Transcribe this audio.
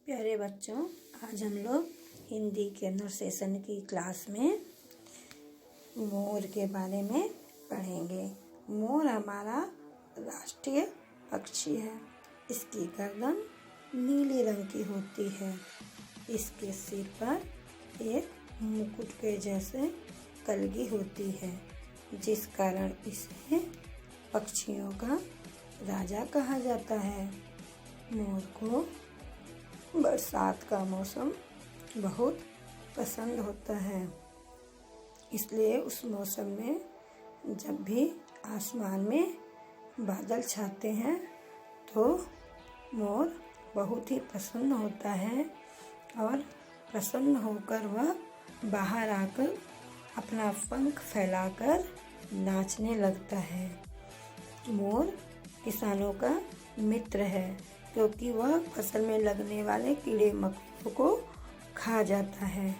प्यारे बच्चों, आज हम लोग हिंदी के अनुशासन की क्लास में मोर के बारे में पढ़ेंगे। मोर हमारा राष्ट्रीय पक्षी है। इसकी गर्दन नीले रंग की होती है। इसके सिर पर एक मुकुट के जैसे कलगी होती है, जिस कारण इसे पक्षियों का राजा कहा जाता है। मोर को बरसात का मौसम बहुत पसंद होता है, इसलिए उस मौसम में जब भी आसमान में बादल छाते हैं तो मोर बहुत ही प्रसन्न होता है और प्रसन्न होकर वह बाहर आकर अपना पंख फैलाकर नाचने लगता है। मोर किसानों का मित्र है, क्योंकि वह फसल में लगने वाले कीड़े मकोड़ों को खा जाता है।